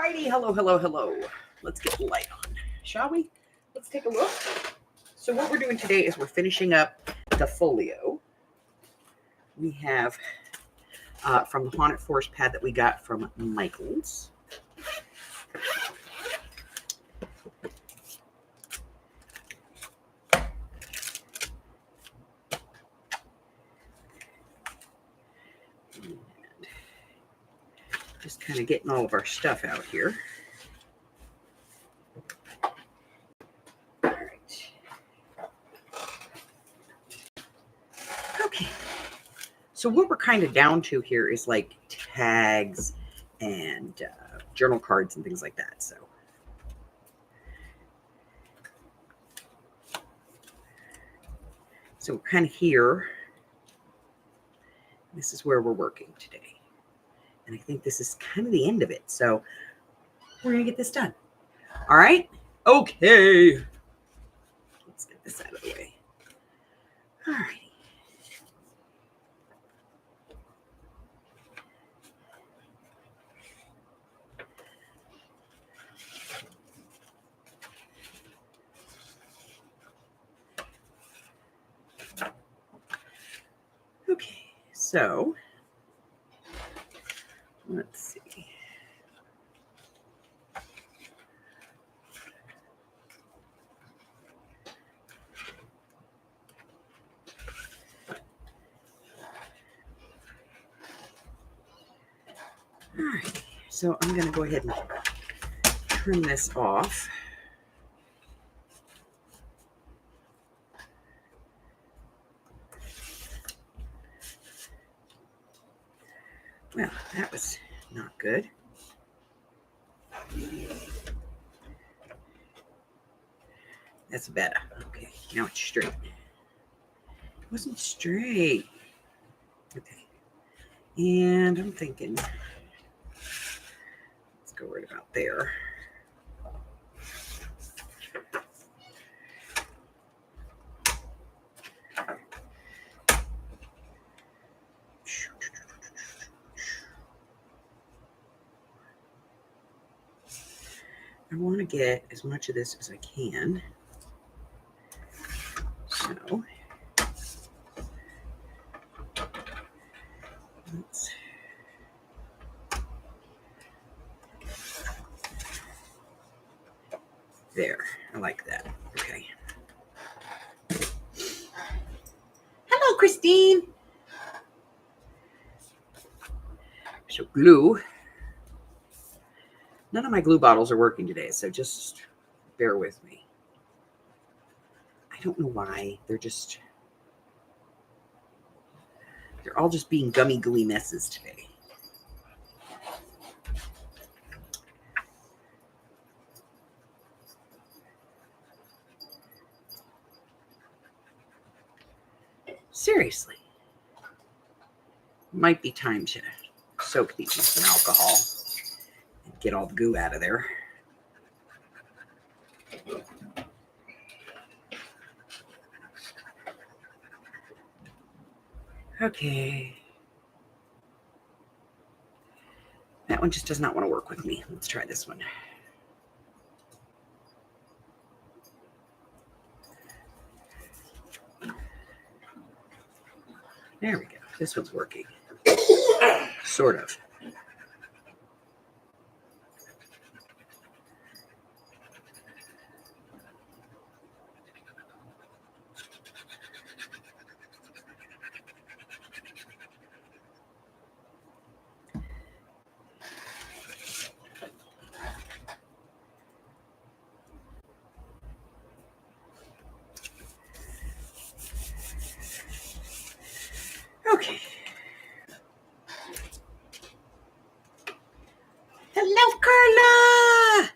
righty. Hello, hello, hello. Let's get the light on, shall we? Let's take a look. So what we're doing today is we're finishing up the folio. We have from the Haunted Forest pad that we got from Michael's. Just kind of getting all of our stuff out here. All right. Okay. So what we're kind of down to here is like tags and journal cards and things like that. So we're kind of here. This is where we're working today. And I think this is kind of the end of it. So we're going to get this done. All right. Okay. Let's get this out of the way. All right. Okay. So let's see. All right, so I'm going to go ahead and trim this off. Well, that was not good. That's better. Okay, now it's straight. It wasn't straight. Okay, and I'm thinking, let's go right about there. I want to get as much of this as I can. So let's there. I like that. Okay. Hello, Christine. So glue. None of my glue bottles are working today, so just bear with me. I don't know why. They're all just being gummy gooey messes today. Seriously. Might be time to soak these in some alcohol and get all the goo out of there. Okay. That one just does not want to work with me. Let's try this one. There we go. This one's working. Sort of. Okay. Hello, Carla.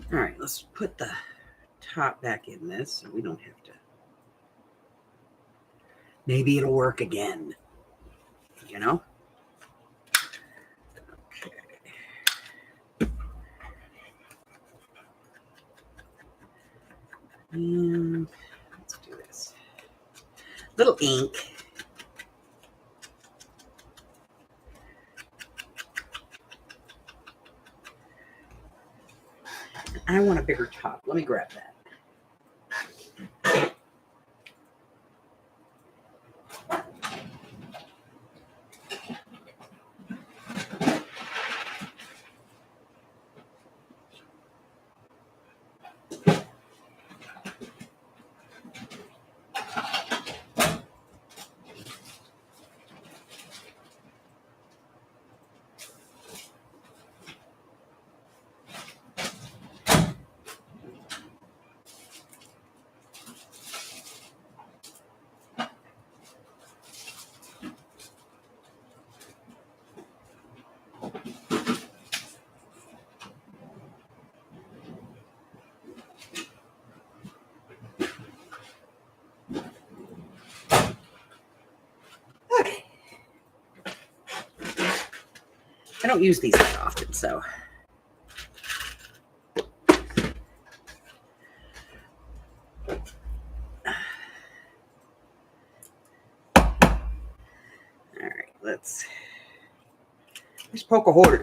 All right, let's put the top back in this so we don't have to. Maybe it'll work again, you know? Okay. And let's do this. Little ink. I want a bigger top. Let me grab that. Okay. I don't use these that often, so. All right, let's poke a hole.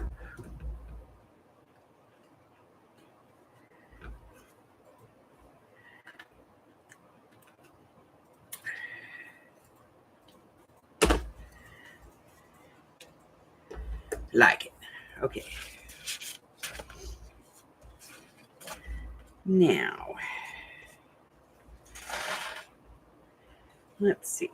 Like it. Okay. Now, let's see.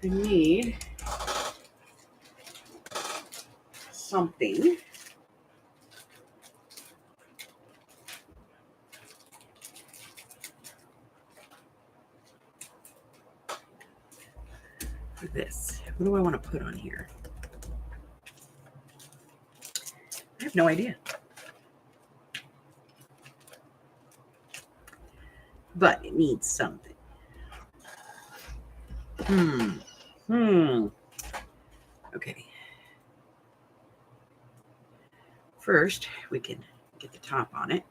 I need something. For this. What do I want to put on here? I have no idea. But it needs something. Okay. First, we can get the top on it.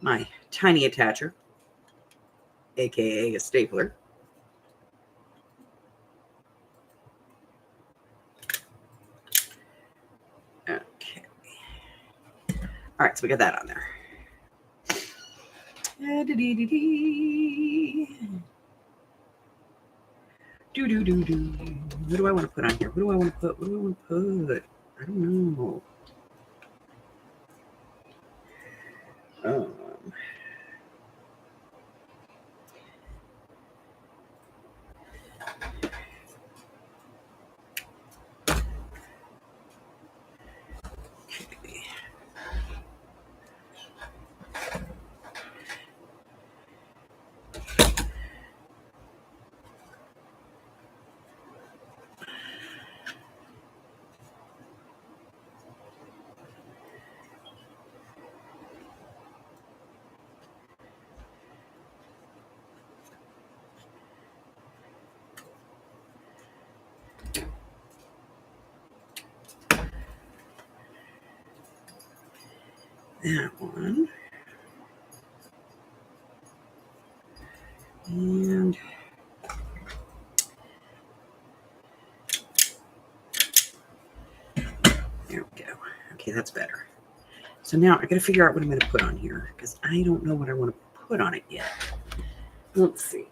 My tiny attacher, aka a stapler. Okay. All right, so we got that on there. What do I want to put on here? What do I want to put? What do I want to put? I don't know. That one. And Okay, that's better. So now I got to figure out what I'm going to put on here because I don't know what I want to put on it yet. Let's see.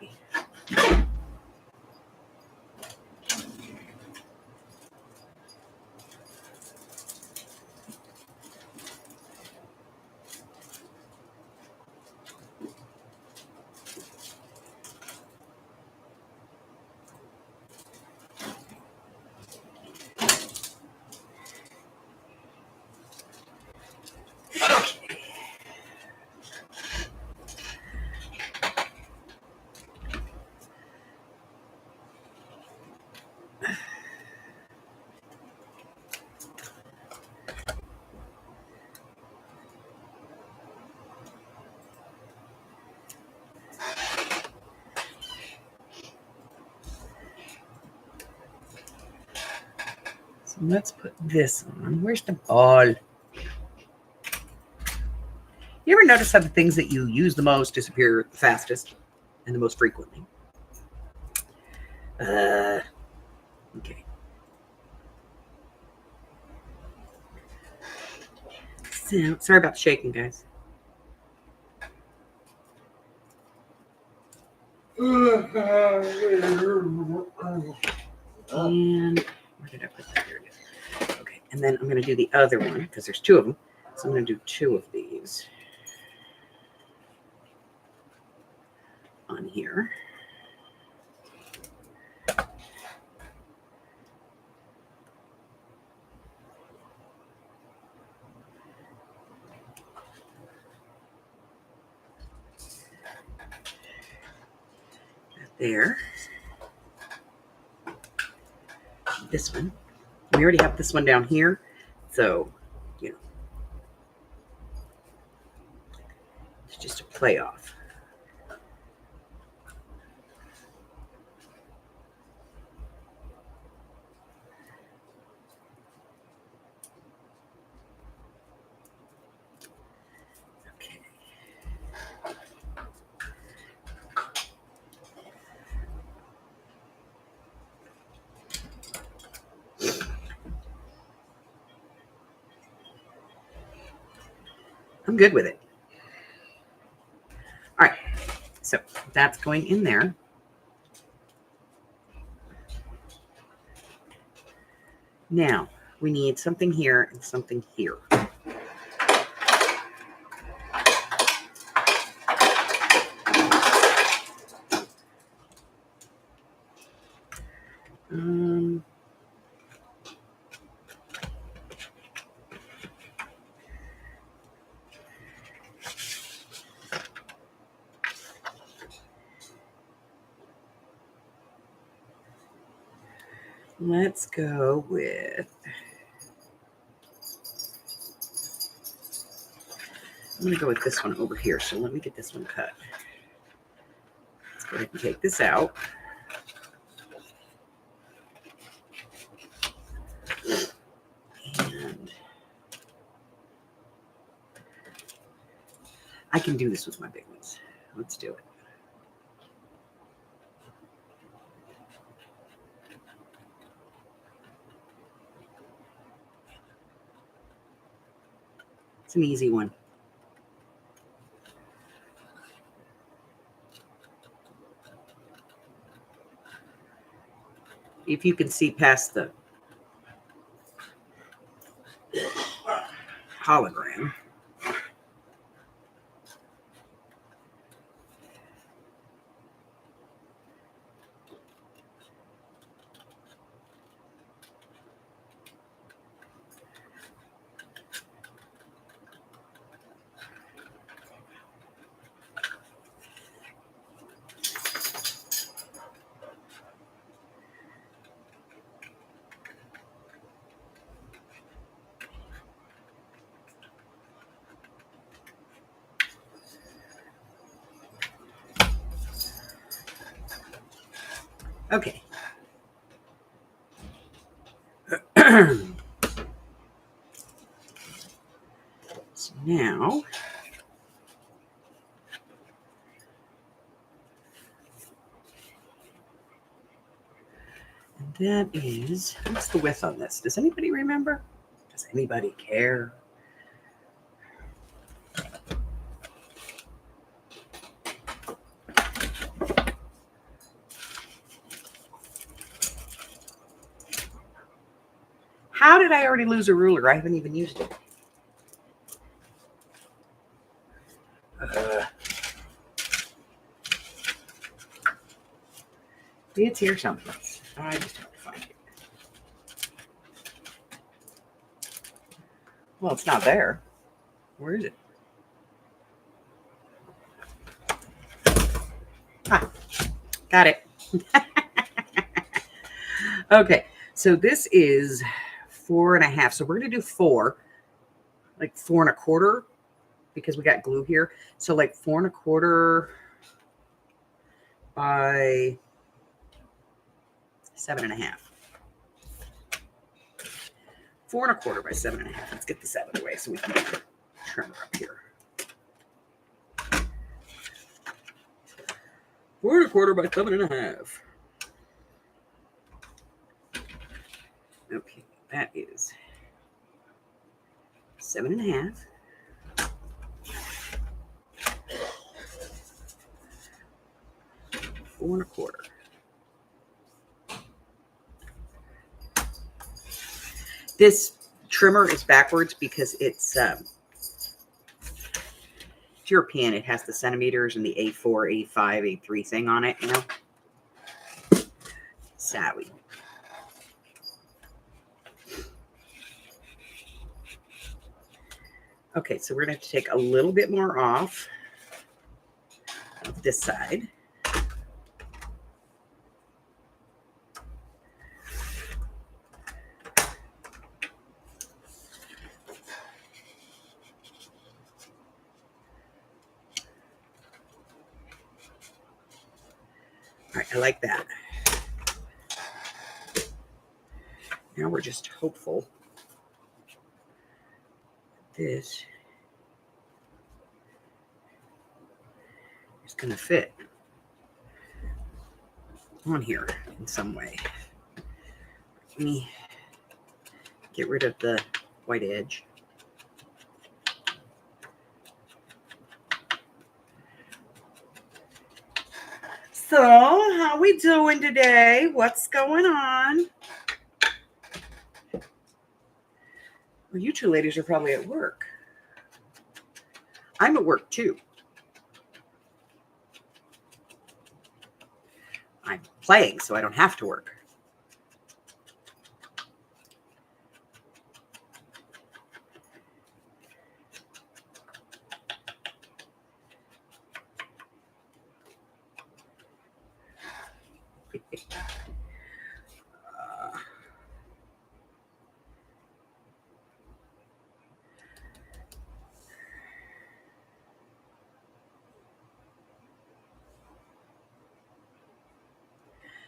So let's put this on. Where's the ball? You ever notice how the things that you use the most disappear the fastest and the most frequently? Okay. So, sorry about the shaking, guys. And where did I put that? Here it is. Okay, and then I'm going to do the other one because there's two of them. So I'm going to do two of these on here. There. This one. We already have this one down here. So, you know, it's just a play off. Okay. I'm good with it. All right. So that's going in there. Now we need something here and something here. Let's go with, I'm going to go with this one over here. So let me get this one cut. Let's go ahead and take this out. And I can do this with my big ones. Let's do it. It's an easy one. If you can see past the hologram. Okay. So now that is, what's the width on this? Does anybody remember? Does anybody care? How did I already lose a ruler? I haven't even used it. It's here someplace. I just have to find it. Well, it's not there. Where is it? Ah, got it. Okay, so this is 4.5. So we're going to do 4, like 4.25, because we got glue here. So like 4.25 by 7.5. 4.25 by 7.5. Let's get this out of the way so we can get the trimmer up here. 4.25 by 7.5. Okay, that is 7.5. 4.25. This trimmer is backwards because it's European. It has the centimeters and the A4, A5, A3 thing on it, you know. Savvy. Okay, so we're going to have to take a little bit more off of this side. All right, I like that. Now we're just hopeful this is going to fit on here in some way. Let me get rid of the white edge. So, how we doing today? What's going on? Well, you two ladies are probably at work. I'm at work too. I'm playing, so I don't have to work.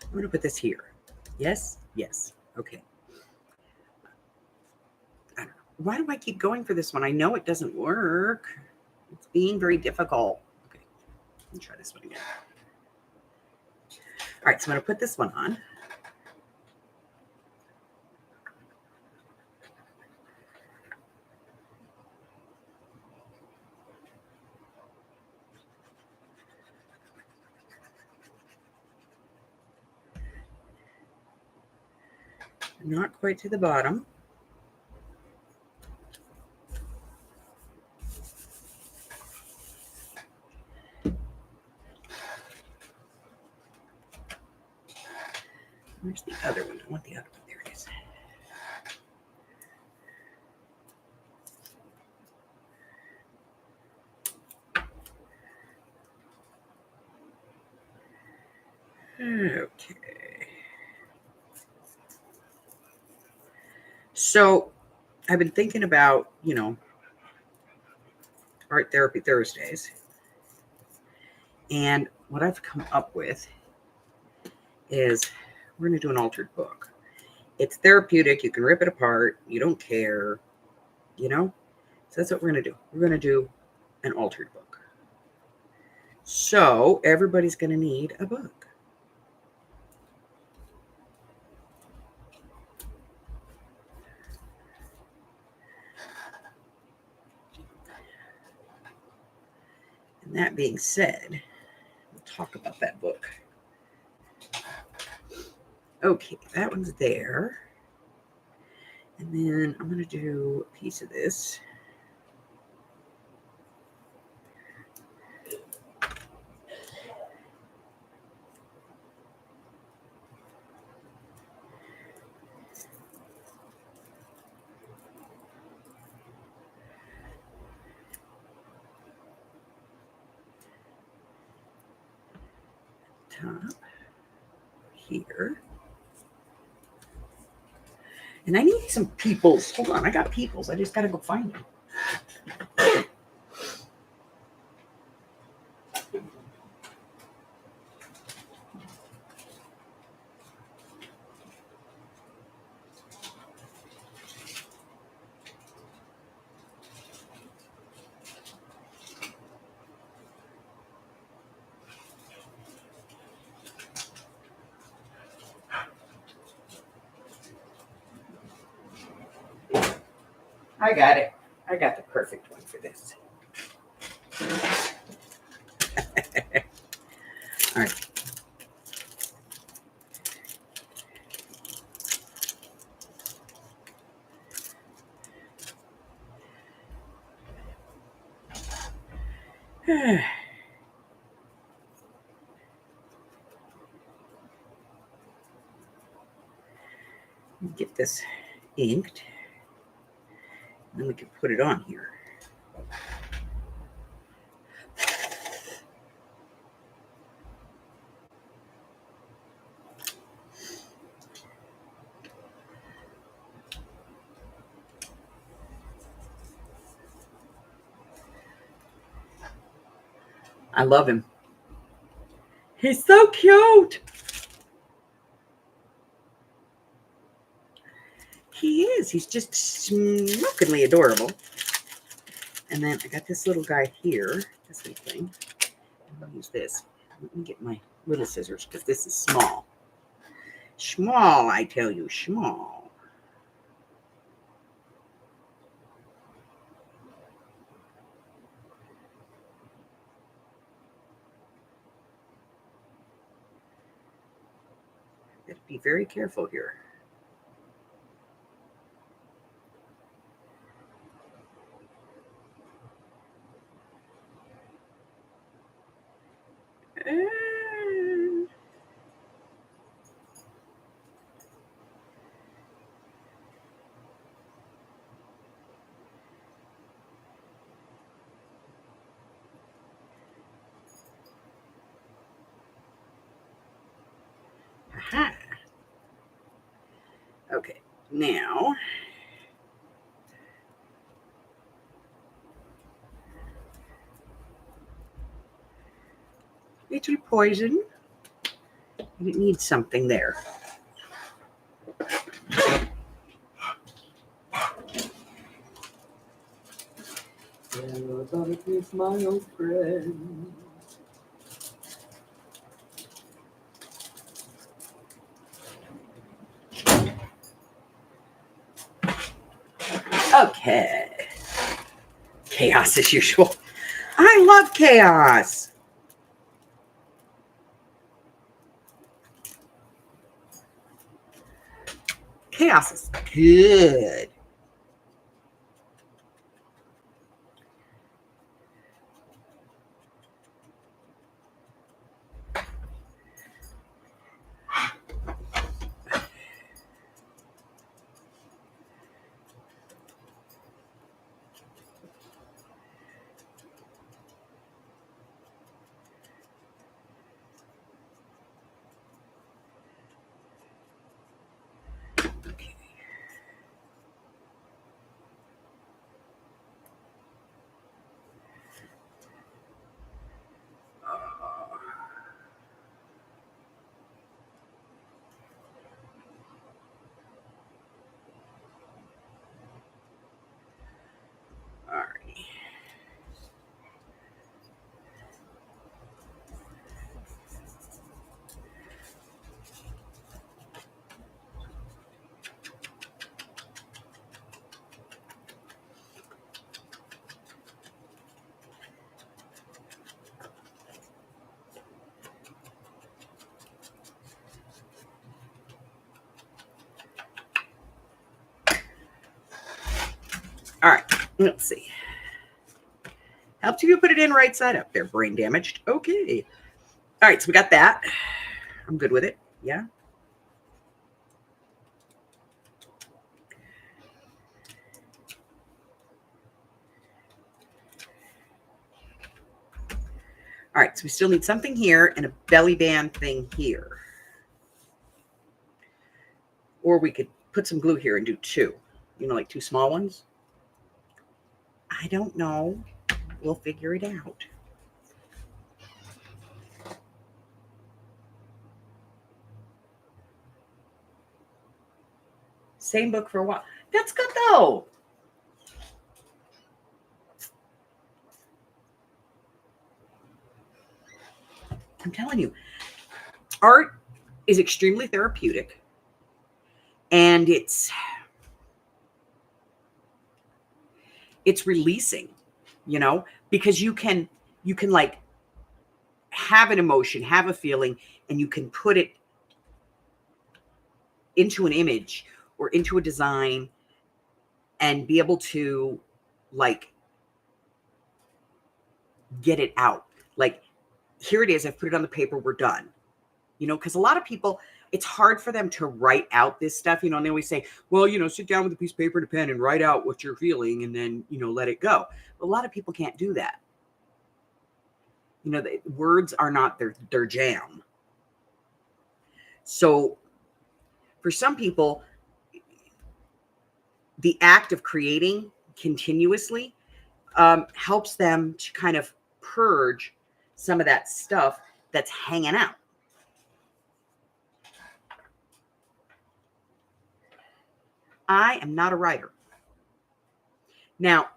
I'm going to put this here. Yes? Yes. Okay. I don't know. Why do I keep going for this one? I know it doesn't work. It's being very difficult. Okay. Let me try this one again. All right, so I'm going to put this one on. Not quite to the bottom. Where's the other one? I want the other one. There it is. Okay. So I've been thinking about, you know, Art Therapy Thursdays. And what I've come up with is we're going to do an altered book. It's therapeutic. You can rip it apart. You don't care, you know? So that's what we're going to do. We're going to do an altered book. So everybody's going to need a book. That being said, we'll talk about that book. Okay, that one's there. And then I'm going to do a piece of this. Top here. And I need some peoples. Hold on, I got peoples. I just got to go find them. I got it. I got the perfect one for this. All right. Get this inked. And then we can put it on here. I love him. He's so cute. He is. He's just smokingly adorable. And then I got this little guy here. This little thing. I'm going to use this. Let me get my little scissors because this is small. Small, I tell you, small. Got to be very careful here. Aha. Okay, now little poison. It needs something there. Yellow is my old friend. Okay. Chaos as usual. I love chaos. Chaos is good. Okay. Let's see. Helps you put it in right side up there. Brain damaged. Okay. All right, so we got that. I'm good with it. Yeah. All right, so we still need something here and a belly band thing here. Or we could put some glue here and do two. You know, like two small ones. I don't know. We'll figure it out. Same book for a while. That's good though. I'm telling you, art is extremely therapeutic, and it's releasing, you know, because you can like have an emotion, have a feeling, and you can put it into an image or into a design and be able to like get it out. Like, here it is. I've put it on the paper. We're done. You know, because a lot of people, it's hard for them to write out this stuff, you know, and they always say, well, you know, sit down with a piece of paper and a pen and write out what you're feeling and then, you know, let it go. But a lot of people can't do that. You know, the words are not their jam. So for some people, the act of creating continuously helps them to kind of purge some of that stuff that's hanging out. I am not a writer. Now,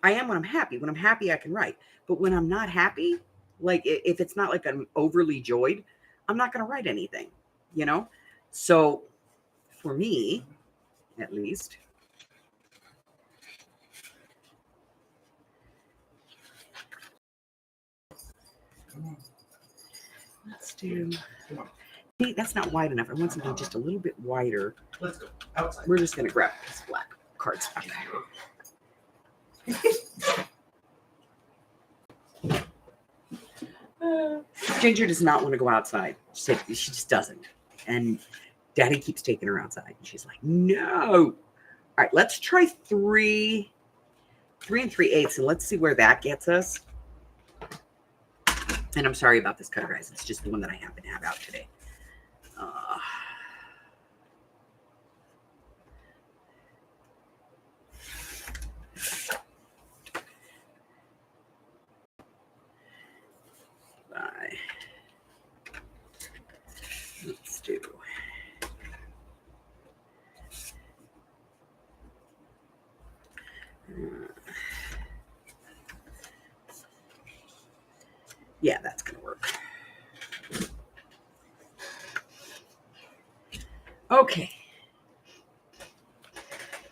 I am when I'm happy. When I'm happy, I can write. But when I'm not happy, like if it's not like I'm overly joyed, I'm not going to write anything, you know? So for me, at least, let's do, see, that's not wide enough. I want something just a little bit wider. Let's go outside. We're just going to grab this black cardstock. Ginger does not want to go outside. She just doesn't. And Daddy keeps taking her outside. And she's like, no. All right, let's try 3 3 3/8, and let's see where that gets us. And I'm sorry about this cutter, guys. It's just the one that I happen to have out today. Let's do. Yeah, that's going to work. Okay.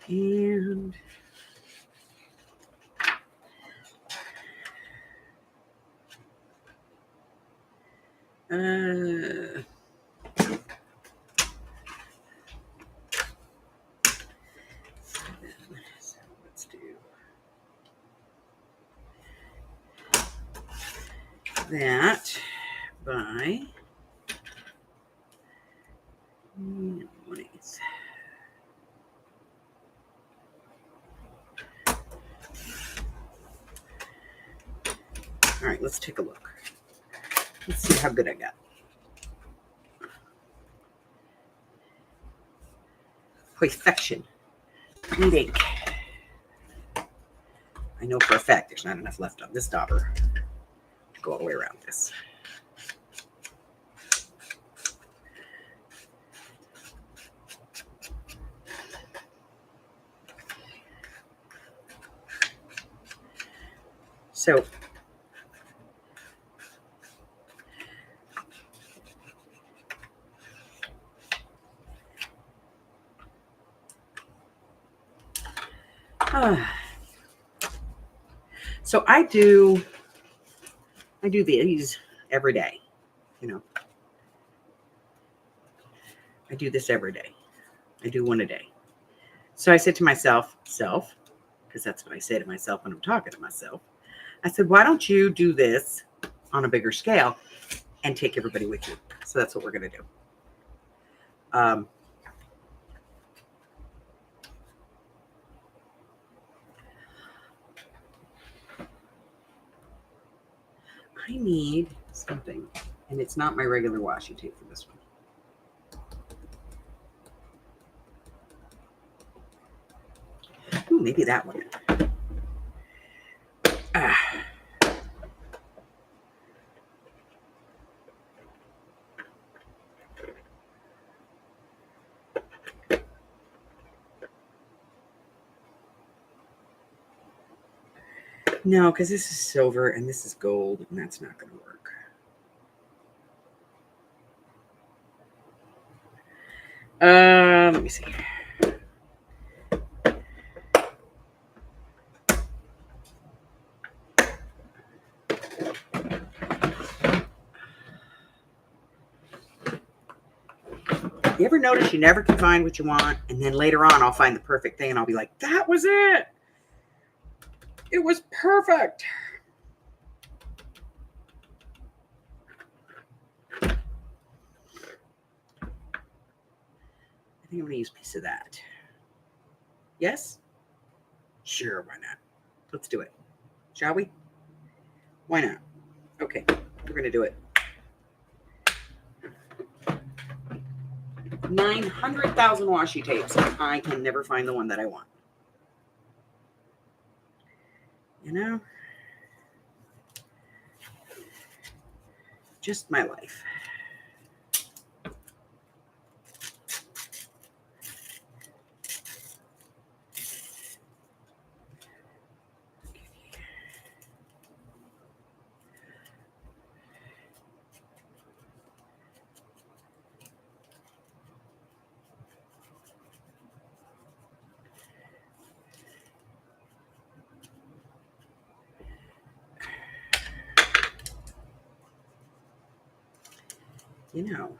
And so let's do that by 1/8. All right, let's take a look. Let's see how good I got. Perfection. Neat ink. I know for a fact there's not enough left on this dauber to go all the way around this. So so I do these every day, you know. I do this every day. I do one a day. So I said to myself, because that's what I say to myself when I'm talking to myself. I said, why don't you do this on a bigger scale and take everybody with you? So that's what we're going to do. I need something, and it's not my regular washi tape for this one. Ooh, maybe that one. No, because this is silver and this is gold, and that's not going to work. Let me see. You ever notice you never can find what you want, and then later on I'll find the perfect thing and I'll be like, that was it. It was perfect. I think I'm going to use a piece of that. Yes? Sure, why not? Let's do it. Shall we? Why not? Okay, we're going to do it. 900,000 washi tapes. I can never find the one that I want. You know? Just my life. You know,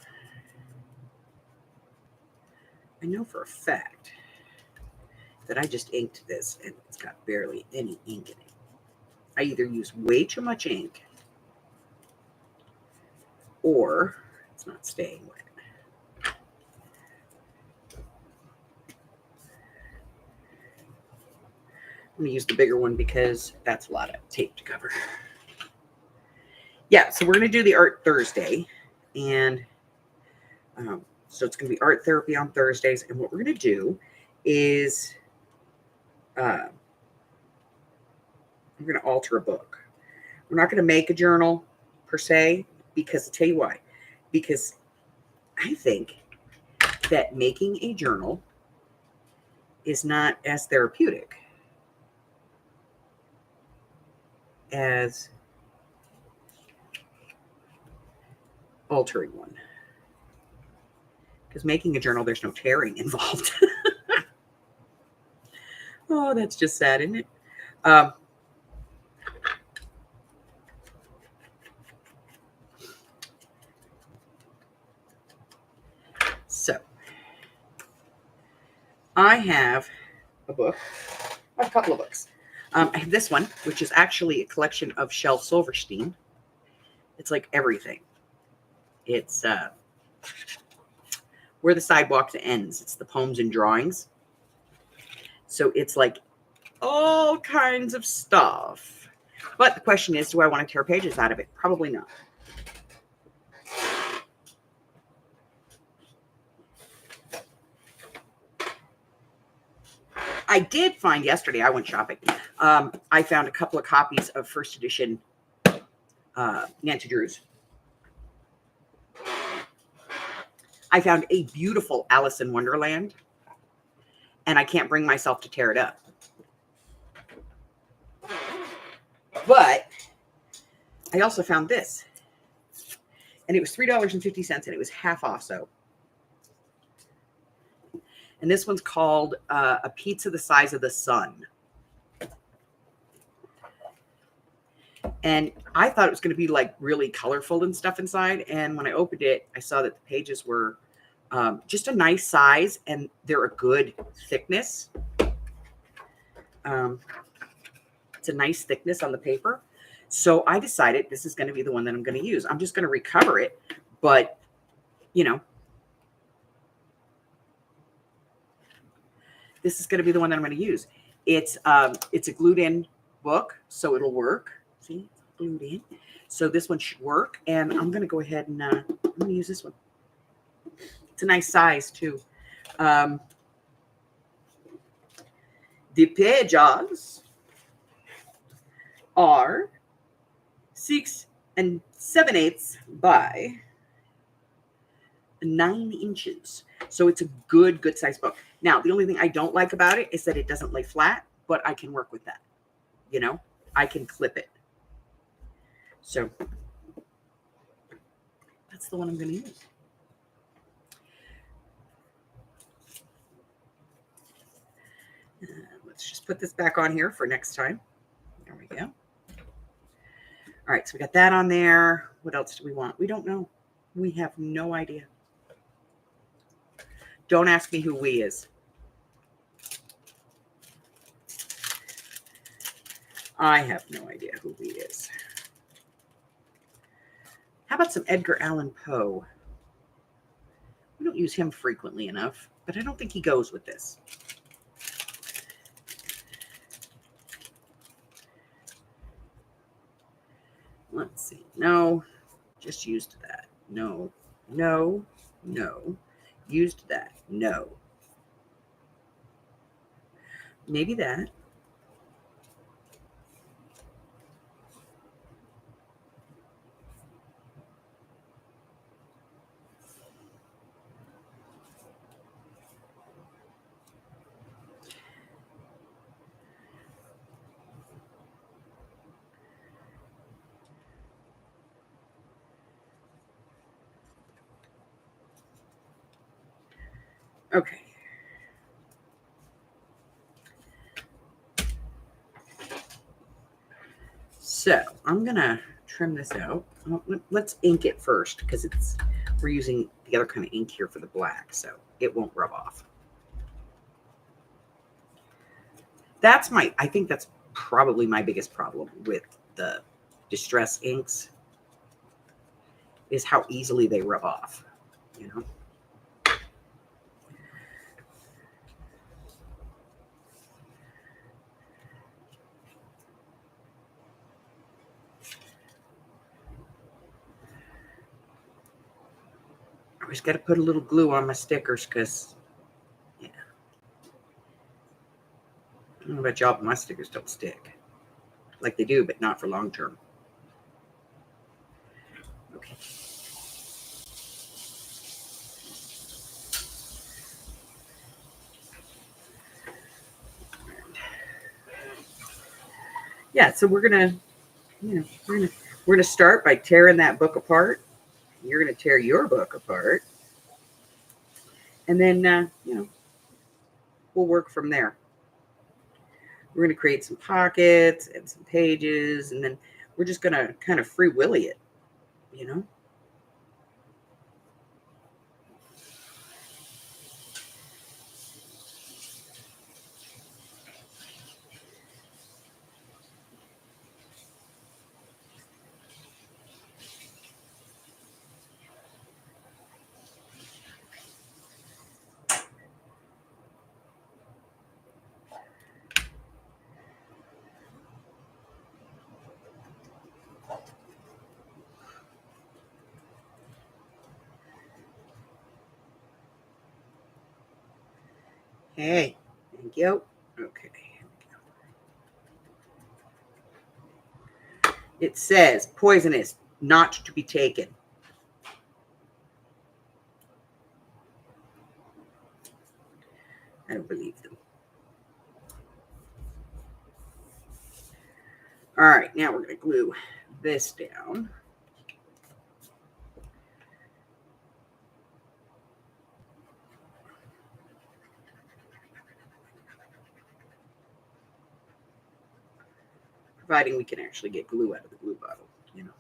I know for a fact that I just inked this and it's got barely any ink in it. I either use way too much ink or it's not staying wet. I'm going to use the bigger one because that's a lot of tape to cover. Yeah, so we're going to do the Art Thursday. And so it's going to be art therapy on Thursdays. And what we're going to do is we're going to alter a book. We're not going to make a journal per se, because I'll tell you why. Because I think that making a journal is not as therapeutic as altering one. Because making a journal, there's no tearing involved. Oh, that's just sad, isn't it? So, I have a book. I have a couple of books. I have this one, which is actually a collection of Shel Silverstein. It's like everything. It's Where the Sidewalk Ends. It's the poems and drawings. So it's like all kinds of stuff. But the question is, do I want to tear pages out of it? Probably not. I did find yesterday, I went shopping. I found a couple of copies of first edition Nancy Drews. I found a beautiful Alice in Wonderland, and I can't bring myself to tear it up. But I also found this, and it was $3.50, and it was half off. So, and this one's called A Pizza the Size of the Sun. And I thought it was going to be like really colorful and stuff inside. And when I opened it, I saw that the pages were just a nice size and they're a good thickness. It's a nice thickness on the paper. So I decided this is going to be the one that I'm going to use. I'm just going to recover it, but you know, this is going to be the one that I'm going to use. It's a glued in book, so it'll work. See, it's glued in. So this one should work, and I'm going to go ahead and I'm going to use this one. It's a nice size too. The pages are 6 7/8 by 9 inches. So it's a good size book. Now, the only thing I don't like about it is that it doesn't lay flat, but I can work with that. You know, I can clip it. So that's the one I'm going to use. Let's just put this back on here for next time. There we go. All right, so we got that on there. What else do we want? We don't know. We have no idea. Don't ask me who we is. I have no idea who we is. How about some Edgar Allan Poe? We don't use him frequently enough, but I don't think he goes with this. Let's see. No, just used that. No, no, no. Used that. No. Maybe that. Okay. So I'm going to trim this out. Let's ink it first because we're using the other kind of ink here for the black, so it won't rub off. I think that's probably my biggest problem with the distress inks is how easily they rub off, you know? I always got to put a little glue on my stickers because, yeah. I don't know about y'all, but my stickers don't stick. Like they do, but not for long term. Okay. Yeah, so we're gonna start by tearing that book apart. You're gonna tear your book apart, and then we'll work from there. We're gonna create some pockets and some pages, and then we're just gonna kind of free willy it, you know. Hey, thank you. Okay. It says poisonous, not to be taken. I don't believe them. All right, now we're going to glue this down. Providing we can actually get glue out of the glue bottle, you know.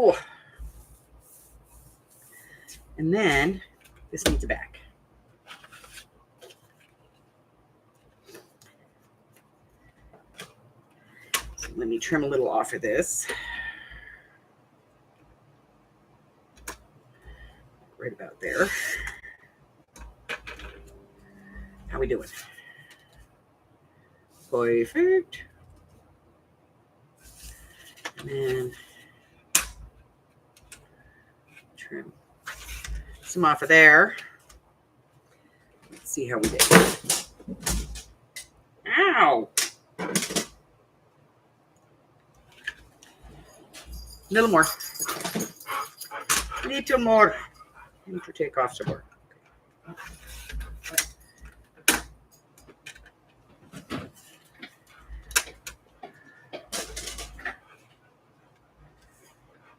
Oh. And then this needs a back. So let me trim a little off of this. Right about there. How we doing? Perfect. And then trim some off of there. Let's see how we did. Ow! A little more. Little more. I need to take off some more.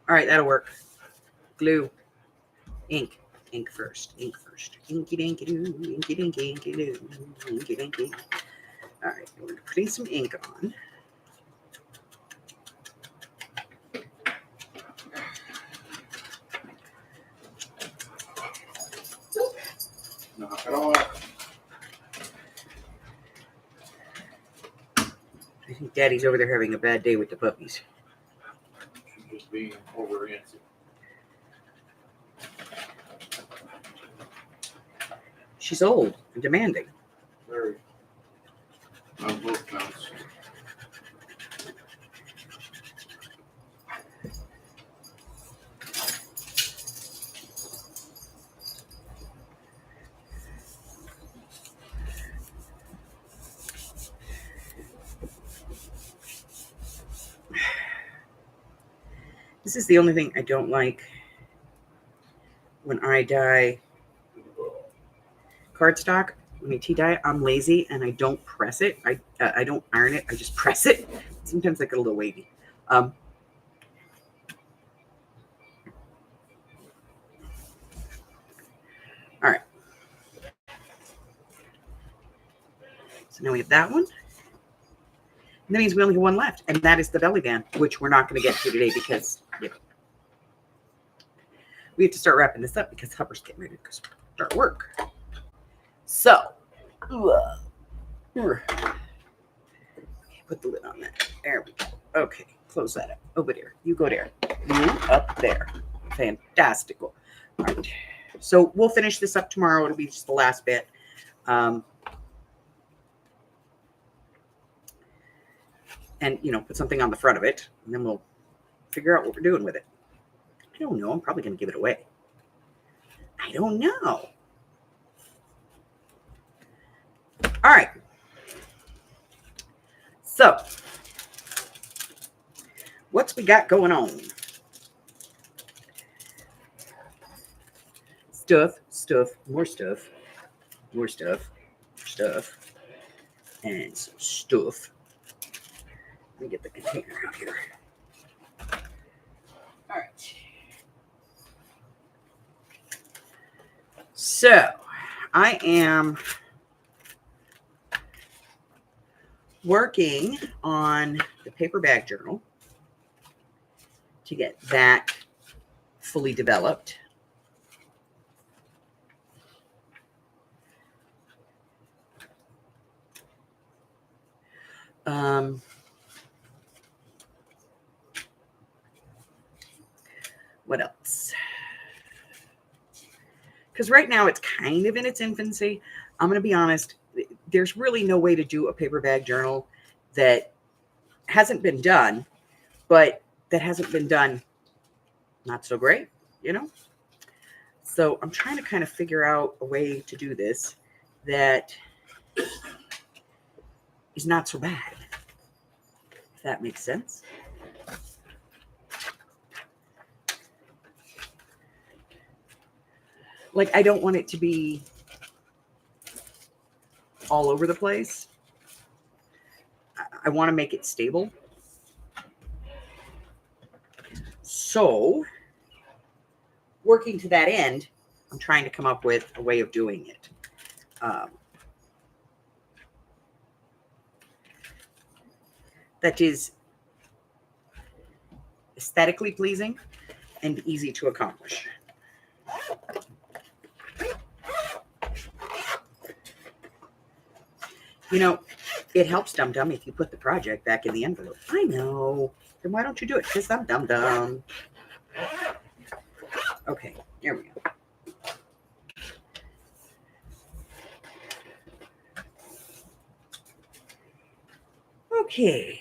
All right, that'll work. Glue. Ink. Ink first. Ink first. Inky dinky doo. Inky dinky inky doo. Inky dinky. All right, we're putting some ink on. Knock it off. I think Daddy's over there having a bad day with the puppies. She's just being over antsy. She's old and demanding. Very. On both counts. This is the only thing I don't like when I dye cardstock. When I tea dye it, I'm lazy and I don't press it. I don't iron it. I just press it. Sometimes I get a little wavy. All right. So now we have that one. And that means we only have one left, and that is the belly band, which we're not going to get to today because we have to start wrapping this up because Hupper's getting ready to start work. So, okay, put the lid on that. There we go. Okay, close that up. Over there. You go there. You up there. Fantastical. All right. So we'll finish this up tomorrow. It'll be just the last bit. And, put something on the front of it, and then we'll figure out what we're doing with it. I don't know. I'm probably going to give it away. I don't know. All right. So, what's we got going on? More stuff, and some stuff. Let me get the container out here. All right. So, I am working on the paper bag journal to get that fully developed. What else? Because right now it's kind of in its infancy. I'm going to be honest. There's really no way to do a paper bag journal that hasn't been done, but that hasn't been done not so great, So I'm trying to kind of figure out a way to do this that is not so bad, if that makes sense. Like, I don't want it to be all over the place. I want to make it stable. So, working to that end, I'm trying to come up with a way of doing it. That is aesthetically pleasing, and easy to accomplish. You know, it helps, Dum Dum, if you put the project back in the envelope. I know. Then why don't you do it? Because I'm Dum Dum. Okay, there we go. Okay.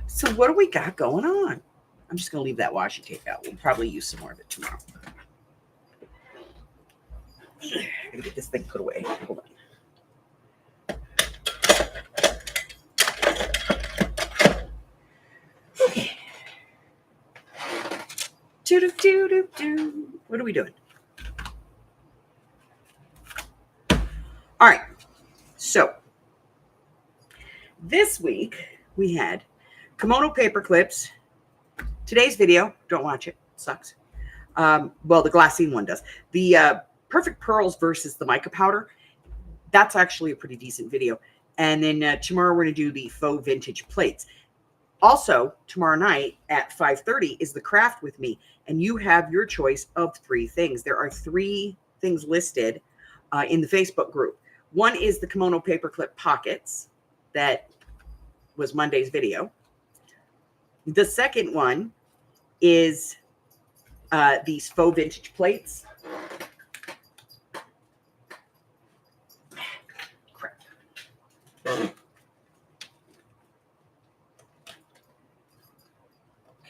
So what do we got going on? I'm just going to leave that washi tape out. We'll probably use some more of it tomorrow. I'm going to get this thing put away. Hold on. Okay. What are we doing? All right. So this week we had kimono paper clips. Today's video, don't watch it. It sucks. Well, the glassine one does. The perfect pearls versus the mica powder. That's actually a pretty decent video. And then tomorrow we're going to do the faux vintage plates. Also, tomorrow night at 5:30 is the craft with me, and you have your choice of 3 things. There are 3 things listed in the Facebook group. One is the kimono paperclip pockets that was Monday's video. The second one is these faux vintage plates. Crap.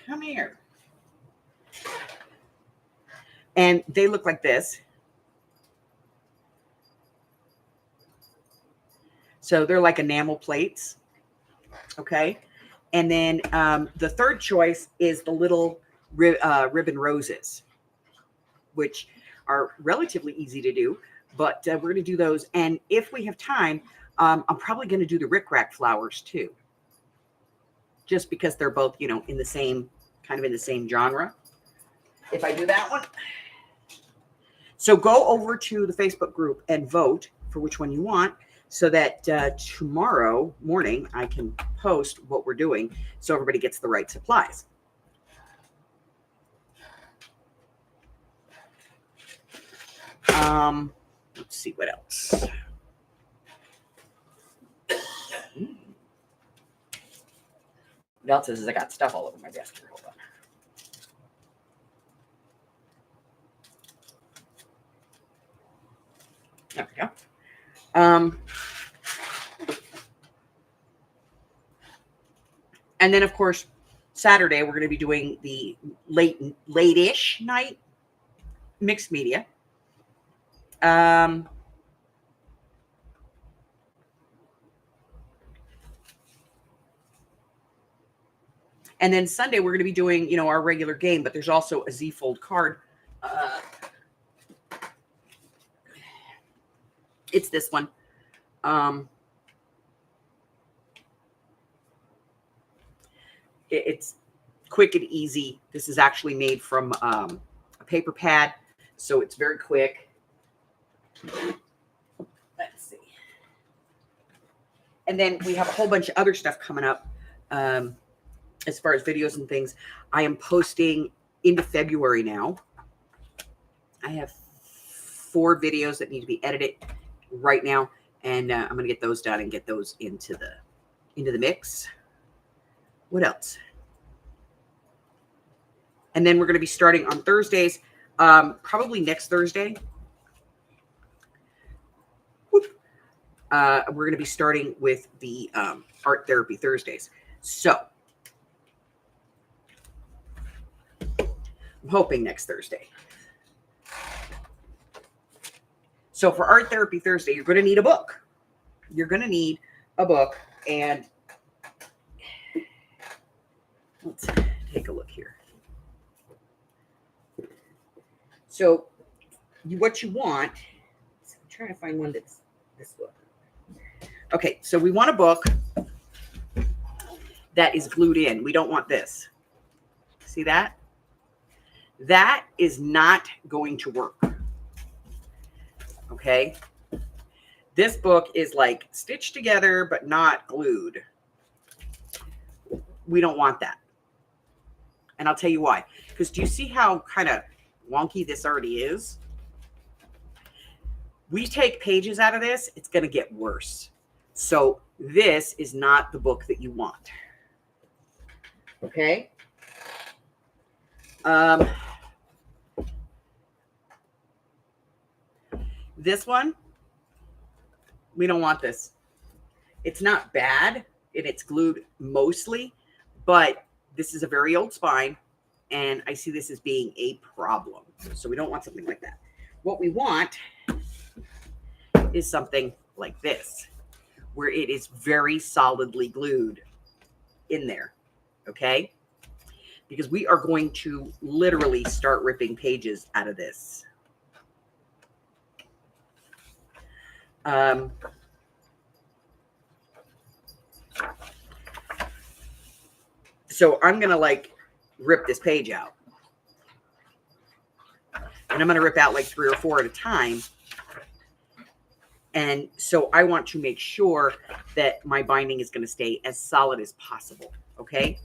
Come here. And they look like this. So they're like enamel plates. Okay. And then the third choice is the little ribbon roses, which are relatively easy to do, but we're going to do those. And if we have time, I'm probably going to do the rickrack flowers too, just because they're both, you know, in the same genre. If I do that one. So go over to the Facebook group and vote for which one you want, so that tomorrow morning I can post what we're doing so everybody gets the right supplies. Let's see what else. What else is I got stuff all over my desk here. Hold on. There we go. And then, of course, Saturday, we're going to be doing the late-ish night mixed media. And then Sunday, we're going to be doing, you know, our regular game, but there's also a Z-fold card. It's this one. It's quick and easy. This is actually made from a paper pad, so it's very quick. Let's see. And then we have a whole bunch of other stuff coming up as far as videos and things. I am posting into February now. I have 4 videos that need to be edited right now, and I'm going to get those done and get those into the mix. What else? And then we're going to be starting on Thursdays, probably next Thursday. We're going to be starting with the Art Therapy Thursdays. So I'm hoping next Thursday. So for Art Therapy Thursday, you're going to need a book. You're going to need a book. And let's take a look here. So what you want, I'm trying to find one that's this book. Okay, so we want a book that is glued in. We don't want this. See that? That is not going to work. Okay? This book is like stitched together, but not glued. We don't want that. And I'll tell you why. Because do you see how kind of wonky this already is? We take pages out of this, it's going to get worse. So this is not the book that you want. Okay? This one, we don't want this. It's not bad, and it's glued mostly, but this is a very old spine, and I see this as being a problem. So we don't want something like that. What we want is something like this, where it is very solidly glued in there, okay? Because we are going to literally start ripping pages out of this. So I'm going to like rip this page out. And I'm going to rip out like 3 or 4 at a time. And so I want to make sure that my binding is going to stay as solid as possible. Okay.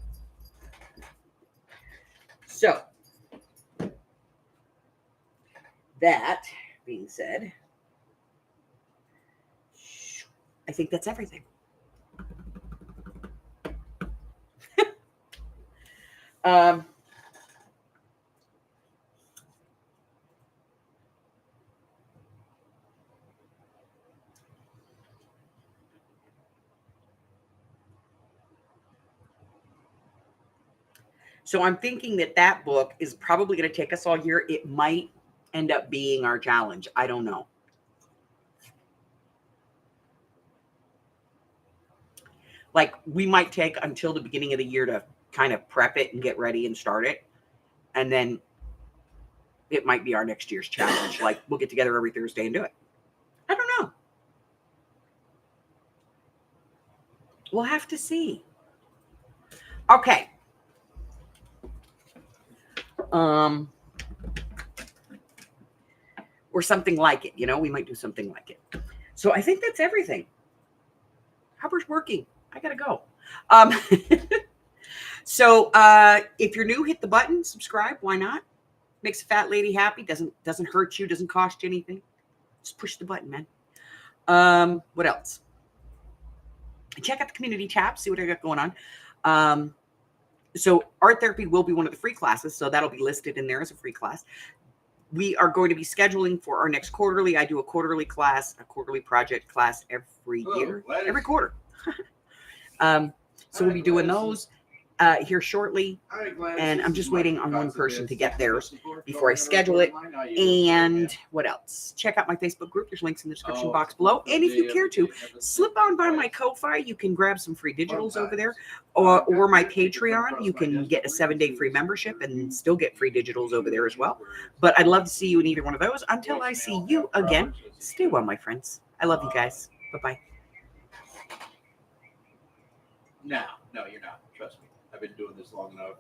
So that being said, I think that's everything. So I'm thinking that that book is probably going to take us all year. It might end up being our challenge. I don't know. Like we might take until the beginning of the year to kind of prep it and get ready and start it. And then it might be our next year's challenge. Like we'll get together every Thursday and do it. I don't know. We'll have to see. Okay. Or something like it, you know, we might do something like it. So I think that's everything. Hubbard's working. I gotta go. So if you're new, hit the button, subscribe. Why not? Makes a fat lady happy. Doesn't hurt you. Doesn't cost you anything. Just push the button, man. What else? Check out the community tab. See what I got going on. So art therapy will be one of the free classes. So that'll be listed in there as a free class. We are going to be scheduling for our next quarterly. I do a quarterly class, a quarterly project class every year, every quarter. So we'll be doing those here shortly. And I'm just waiting on one person to get theirs before I schedule it. And what else? Check out my Facebook group. There's links in the description box below. And if you care to, slip on by my Ko-Fi. You can grab some free digitals over there. Or my Patreon. You can get a 7-day free membership and still get free digitals over there as well. But I'd love to see you in either one of those. Until I see you again, stay well, my friends. I love you guys. Bye-bye. No, you're not. Trust me. I've been doing this long enough.